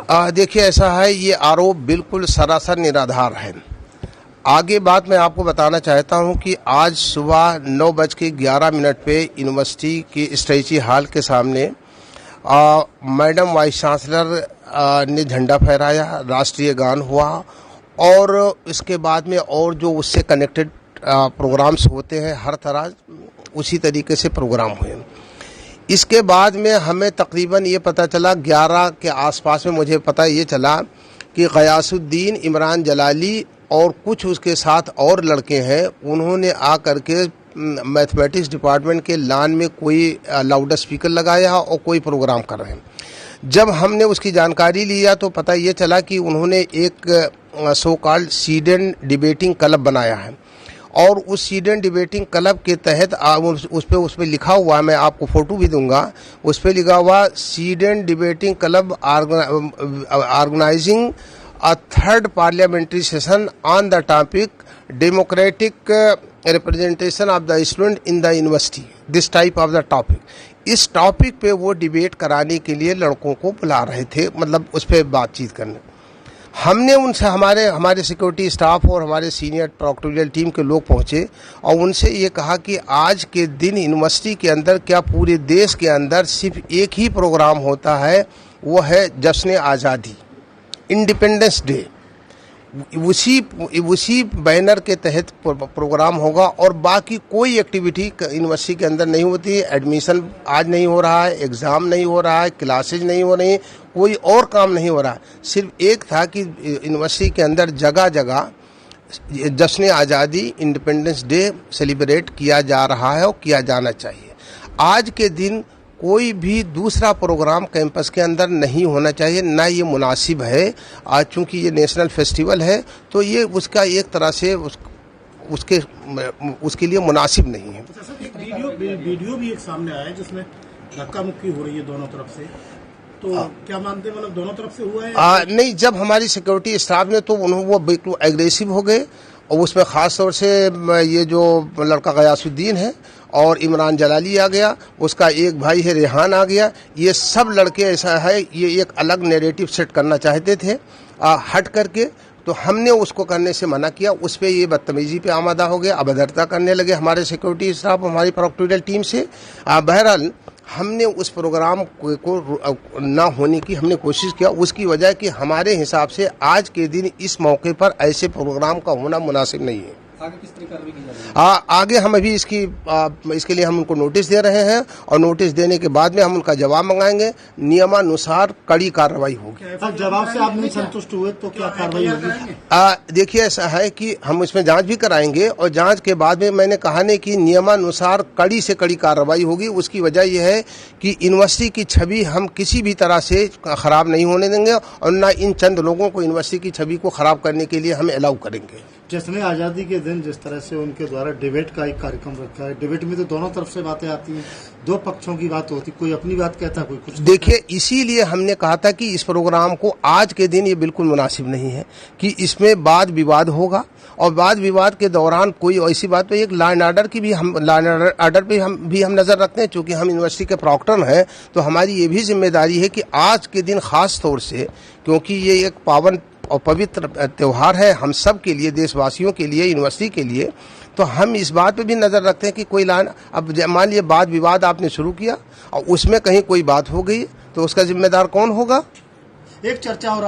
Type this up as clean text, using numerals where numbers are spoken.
देखिए, ऐसा है, ये आरोप बिल्कुल सरासर निराधार है। आगे बात मैं आपको बताना चाहता हूं कि आज सुबह 9:11 पे यूनिवर्सिटी की स्ट्रेची हॉल के सामने मैडम वाइस चांसलर ने झंडा फहराया, राष्ट्रीय गान हुआ और इसके बाद में और जो उससे कनेक्टेड प्रोग्राम्स होते हैं हर तरह उसी तरीके से प्रोग्राम हुए। इसके बाद में हमें तकरीबन ये पता चला 11 के आसपास में मुझे पता ये चला कि गयासुद्दीन, इमरान जलाली और कुछ उसके साथ और लड़के हैं, उन्होंने आ करके मैथमेटिक्स डिपार्टमेंट के लॉन में कोई लाउड स्पीकर लगाया और कोई प्रोग्राम कर रहे हैं। जब हमने उसकी जानकारी लिया तो पता ये चला कि उन्होंने एक so called sedan debating club बनाया है और उस सीडेन डिबेटिंग क्लब के तहत उस पे लिखा हुआ, मैं आपको फोटो भी दूंगा, उस पे लिखा हुआ सीडेन debating club organising a third parliamentary session on the topic democratic representation of the student in the university, this type of the topic। इस टॉपिक पे वो डिबेट कराने के लिए लड़कों को बुला रहे थे, मतलब उस पर बातचीत करने। हमने उनसे हमारे सिक्योरिटी स्टाफ और हमारे सीनियर प्रोक्टोरियल टीम के लोग पहुंचे और उनसे ये कहा कि आज के दिन यूनिवर्सिटी के अंदर क्या पूरे देश के अंदर सिर्फ एक ही प्रोग्राम होता है, वो है जश्न आज़ादी, इंडिपेंडेंस डे। उसी बैनर के तहत प्रोग्राम होगा और बाकी कोई एक्टिविटी यूनिवर्सिटी के अंदर नहीं होती है। एडमिशन आज नहीं हो रहा है, एग्ज़ाम नहीं हो रहा है, क्लासेज नहीं हो रही, कोई और काम नहीं हो रहा है। सिर्फ एक था कि यूनिवर्सिटी के अंदर जगह जगह जश्न आज़ादी, इंडिपेंडेंस डे सेलिब्रेट किया जा रहा है और किया जाना चाहिए। आज के दिन कोई भी दूसरा प्रोग्राम कैंपस के अंदर नहीं होना चाहिए, ना ये मुनासिब है। आज चूंकि ये नेशनल फेस्टिवल है तो ये उसका एक तरह से उसके लिए मुनासिब नहीं है। एक वीडियो भी एक सामने आया है जिसमें धक्का मुक्की हो रही है दोनों तरफ से, तो क्या मानते हैं, मतलब दोनों तरफ से हुआ है? नहीं, जब हमारी सिक्योरिटी स्टाफ ने तो वो बिल्कुल एग्रेसिव हो गए और उसमें ख़ास तौर से ये जो लड़का गयासुद्दीन है और इमरान जलाली आ गया, उसका एक भाई है रेहान आ गया। ये सब लड़के ऐसा है, ये एक अलग नैरेटिव सेट करना चाहते थे हट करके, तो हमने उसको करने से मना किया। उस पर ये बदतमीजी पे आमादा हो गया, अभद्रता करने लगे हमारे सिक्योरिटी स्टाफ, हमारी प्रोक्टोरियल टीम से। बहरहाल हमने उस प्रोग्राम को ना होने की हमने कोशिश किया। उसकी वजह कि हमारे हिसाब से आज के दिन इस मौके पर ऐसे प्रोग्राम का होना मुनासिब नहीं है। आगे किस तरह कार्रवाई की जा रही है? आगे हम अभी इसके लिए हम उनको नोटिस दे रहे हैं और नोटिस देने के बाद में हम उनका जवाब मंगाएंगे। नियमानुसार कड़ी कार्रवाई होगी। जवाब से आप नहीं संतुष्ट हुए तो क्या कार्रवाई होगी? देखिए, ऐसा है कि हम इसमें जांच भी कराएंगे और जांच के बाद में मैंने कहा नहीं कि नियमानुसार कड़ी से कड़ी कार्रवाई होगी। उसकी वजह यह है कि यूनिवर्सिटी की छवि हम किसी भी तरह से खराब नहीं होने देंगे और न इन चंद लोगों को यूनिवर्सिटी की छवि को खराब करने के लिए हम अलाउ करेंगे। जश्न आज़ादी के दिन जिस तरह से उनके द्वारा डिबेट का एक कार्यक्रम रखा है, डिबेट में तो दोनों तरफ से बातें आती हैं, दो पक्षों की बात होती, कोई अपनी बात कहता, कोई कुछ। देखिए, इसीलिए हमने कहा था कि इस प्रोग्राम को आज के दिन ये बिल्कुल मुनासिब नहीं है कि इसमें वाद विवाद होगा और वाद विवाद के दौरान कोई ऐसी बात, तो एक लॉ एंड ऑर्डर की भी हम नजर रखते हैं। चूंकि हम यूनिवर्सिटी के प्रॉक्टर हैं तो हमारी ये भी जिम्मेदारी है कि आज के दिन खास तौर से, क्योंकि ये एक पावन और पवित्र त्यौहार है हम सब के लिए, देशवासियों के लिए, यूनिवर्सिटी के लिए, तो हम इस बात पे भी नज़र रखते हैं कि कोई लाइन, अब मान लिया वाद विवाद आपने शुरू किया और उसमें कहीं कोई बात हो गई तो उसका जिम्मेदार कौन होगा? एक चर्चा और